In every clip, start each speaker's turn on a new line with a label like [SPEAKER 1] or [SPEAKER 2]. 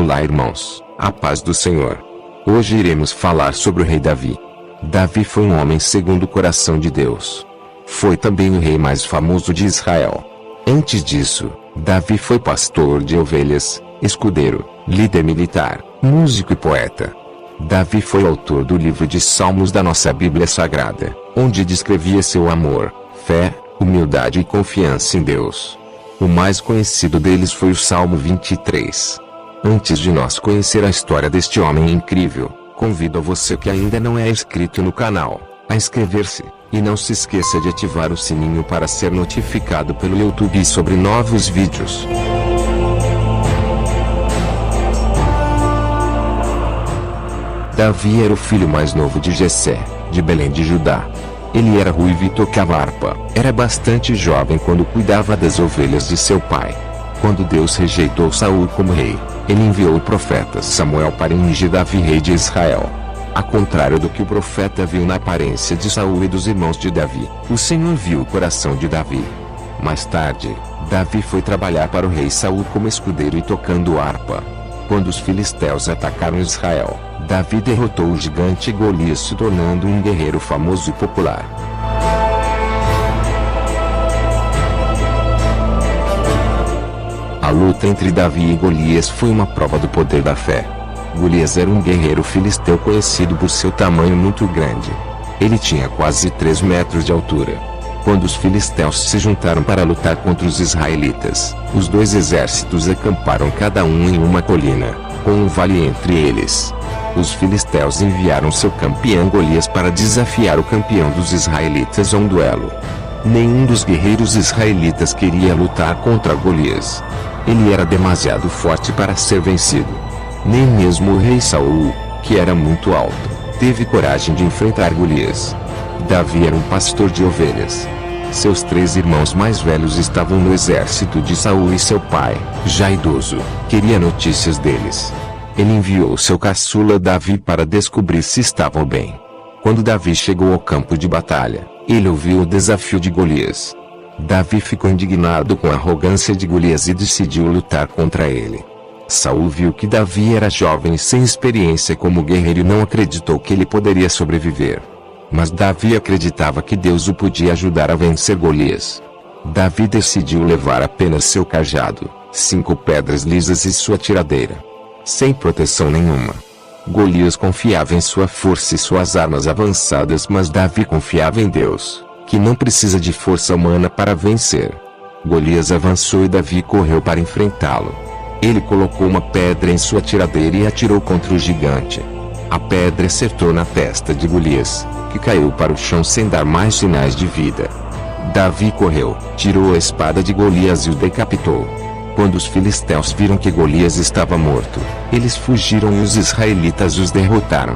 [SPEAKER 1] Olá irmãos, a paz do Senhor. Hoje iremos falar sobre o rei Davi. Davi foi um homem segundo o coração de Deus. Foi também o rei mais famoso de Israel. Antes disso, Davi foi pastor de ovelhas, escudeiro, líder militar, músico e poeta. Davi foi autor do livro de Salmos da nossa Bíblia Sagrada, onde descrevia seu amor, fé, humildade e confiança em Deus. O mais conhecido deles foi o Salmo 23. Antes de nós conhecer a história deste homem incrível, convido a você que ainda não é inscrito no canal, a inscrever-se, e não se esqueça de ativar o sininho para ser notificado pelo YouTube sobre novos vídeos. Davi era o filho mais novo de Jessé, de Belém de Judá. Ele era ruivo e tocava harpa. Era bastante jovem quando cuidava das ovelhas de seu pai. Quando Deus rejeitou Saul como rei, ele enviou o profeta Samuel para ungir Davi rei de Israel. Ao contrário do que o profeta viu na aparência de Saul e dos irmãos de Davi, o Senhor viu o coração de Davi. Mais tarde, Davi foi trabalhar para o rei Saul como escudeiro e tocando harpa. Quando os filisteus atacaram Israel, Davi derrotou o gigante Golias, se tornando um guerreiro famoso e popular. A luta entre Davi e Golias foi uma prova do poder da fé. Golias era um guerreiro filisteu conhecido por seu tamanho muito grande. Ele tinha quase 3 metros de altura. Quando os filisteus se juntaram para lutar contra os israelitas, os dois exércitos acamparam cada um em uma colina, com um vale entre eles. Os filisteus enviaram seu campeão Golias para desafiar o campeão dos israelitas a um duelo. Nenhum dos guerreiros israelitas queria lutar contra Golias. Ele era demasiado forte para ser vencido. Nem mesmo o rei Saul, que era muito alto, teve coragem de enfrentar Golias. Davi era um pastor de ovelhas. Seus 3 irmãos mais velhos estavam no exército de Saul e seu pai, já idoso, queria notícias deles. Ele enviou seu caçula Davi para descobrir se estavam bem. Quando Davi chegou ao campo de batalha, ele ouviu o desafio de Golias. Davi ficou indignado com a arrogância de Golias e decidiu lutar contra ele. Saul viu que Davi era jovem e sem experiência como guerreiro e não acreditou que ele poderia sobreviver. Mas Davi acreditava que Deus o podia ajudar a vencer Golias. Davi decidiu levar apenas seu cajado, 5 pedras lisas e sua tiradeira. Sem proteção nenhuma. Golias confiava em sua força e suas armas avançadas, mas Davi confiava em Deus, que não precisa de força humana para vencer. Golias avançou e Davi correu para enfrentá-lo. Ele colocou uma pedra em sua tiradeira e atirou contra o gigante. A pedra acertou na testa de Golias, que caiu para o chão sem dar mais sinais de vida. Davi correu, tirou a espada de Golias e o decapitou. Quando os filisteus viram que Golias estava morto, eles fugiram e os israelitas os derrotaram.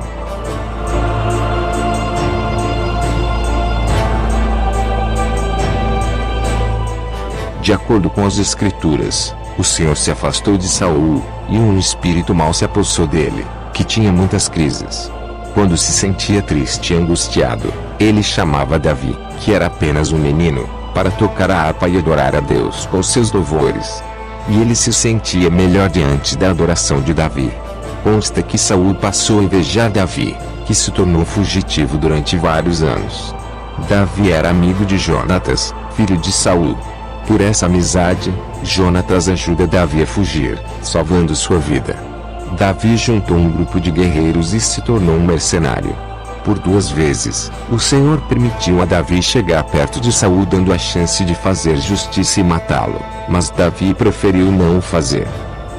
[SPEAKER 1] De acordo com as Escrituras, o Senhor se afastou de Saul, e um espírito mau se apossou dele, que tinha muitas crises. Quando se sentia triste e angustiado, ele chamava Davi, que era apenas um menino, para tocar a harpa e adorar a Deus com seus louvores. E ele se sentia melhor diante da adoração de Davi. Consta que Saul passou a invejar Davi, que se tornou fugitivo durante vários anos. Davi era amigo de Jonatas, filho de Saul. Por essa amizade, Jonatas ajuda Davi a fugir, salvando sua vida. Davi juntou um grupo de guerreiros e se tornou um mercenário. Por 2 vezes, o Senhor permitiu a Davi chegar perto de Saul, dando a chance de fazer justiça e matá-lo, mas Davi preferiu não o fazer.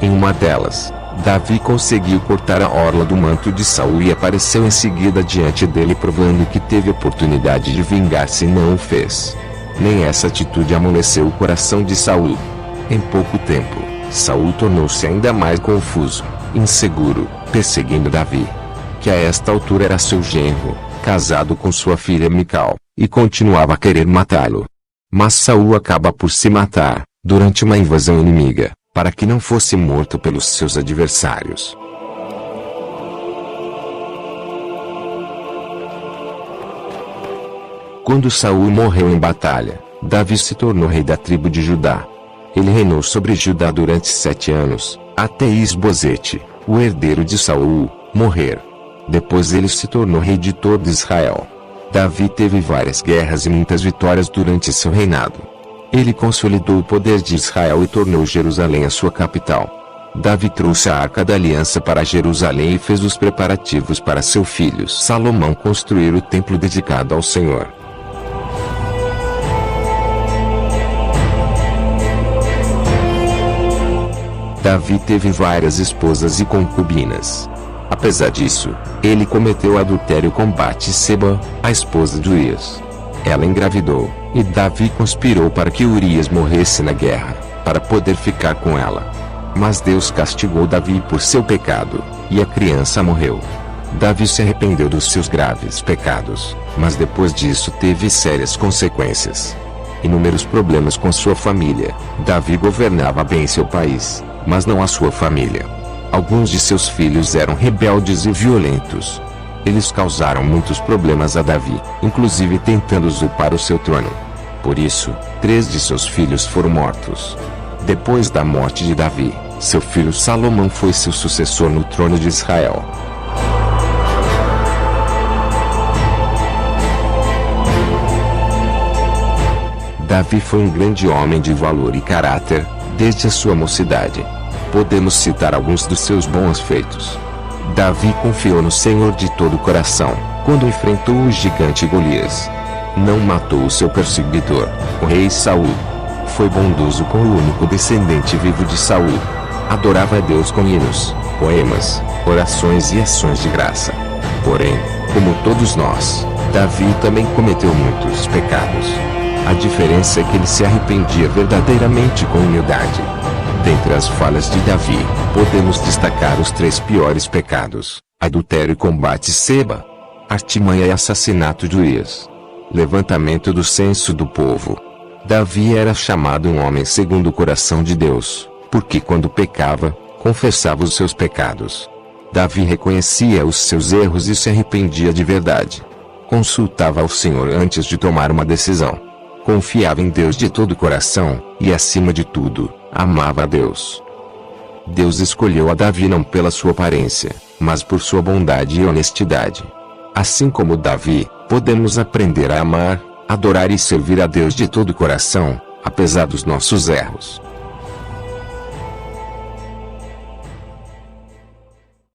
[SPEAKER 1] Em uma delas, Davi conseguiu cortar a orla do manto de Saul e apareceu em seguida diante dele, provando que teve oportunidade de vingar-se e não o fez. Nem essa atitude amoleceu o coração de Saul. Em pouco tempo, Saul tornou-se ainda mais confuso, inseguro, perseguindo Davi, que a esta altura era seu genro, casado com sua filha Mical, e continuava a querer matá-lo. Mas Saul acaba por se matar, durante uma invasão inimiga, para que não fosse morto pelos seus adversários. Quando Saul morreu em batalha, Davi se tornou rei da tribo de Judá. Ele reinou sobre Judá durante 7 anos, até Isbosete, o herdeiro de Saul, morrer. Depois ele se tornou rei de todo Israel. Davi teve várias guerras e muitas vitórias durante seu reinado. Ele consolidou o poder de Israel e tornou Jerusalém a sua capital. Davi trouxe a Arca da Aliança para Jerusalém e fez os preparativos para seu filho Salomão construir o templo dedicado ao Senhor. Davi teve várias esposas e concubinas. Apesar disso, ele cometeu adultério com Batseba, a esposa de Urias. Ela engravidou, e Davi conspirou para que Urias morresse na guerra, para poder ficar com ela. Mas Deus castigou Davi por seu pecado, e a criança morreu. Davi se arrependeu dos seus graves pecados, mas depois disso teve sérias consequências. Inúmeros problemas com sua família. Davi governava bem seu país, mas não a sua família. Alguns de seus filhos eram rebeldes e violentos. Eles causaram muitos problemas a Davi, inclusive tentando usurpar o seu trono. Por isso, 3 de seus filhos foram mortos. Depois da morte de Davi, seu filho Salomão foi seu sucessor no trono de Israel. Davi foi um grande homem de valor e caráter, desde a sua mocidade. Podemos citar alguns dos seus bons feitos. Davi confiou no Senhor de todo o coração, quando enfrentou o gigante Golias. Não matou o seu perseguidor, o rei Saul. Foi bondoso com o único descendente vivo de Saul. Adorava a Deus com hinos, poemas, orações e ações de graça. Porém, como todos nós, Davi também cometeu muitos pecados. A diferença é que ele se arrependia verdadeiramente com humildade. Dentre as falhas de Davi, podemos destacar os 3 piores pecados: adultério com Batseba, artimanha e assassinato de Urias. Levantamento do censo do povo. Davi era chamado um homem segundo o coração de Deus, porque quando pecava, confessava os seus pecados. Davi reconhecia os seus erros e se arrependia de verdade. Consultava ao Senhor antes de tomar uma decisão. Confiava em Deus de todo o coração, e acima de tudo, amava a Deus. Deus escolheu a Davi não pela sua aparência, mas por sua bondade e honestidade. Assim como Davi, podemos aprender a amar, adorar e servir a Deus de todo o coração, apesar dos nossos erros.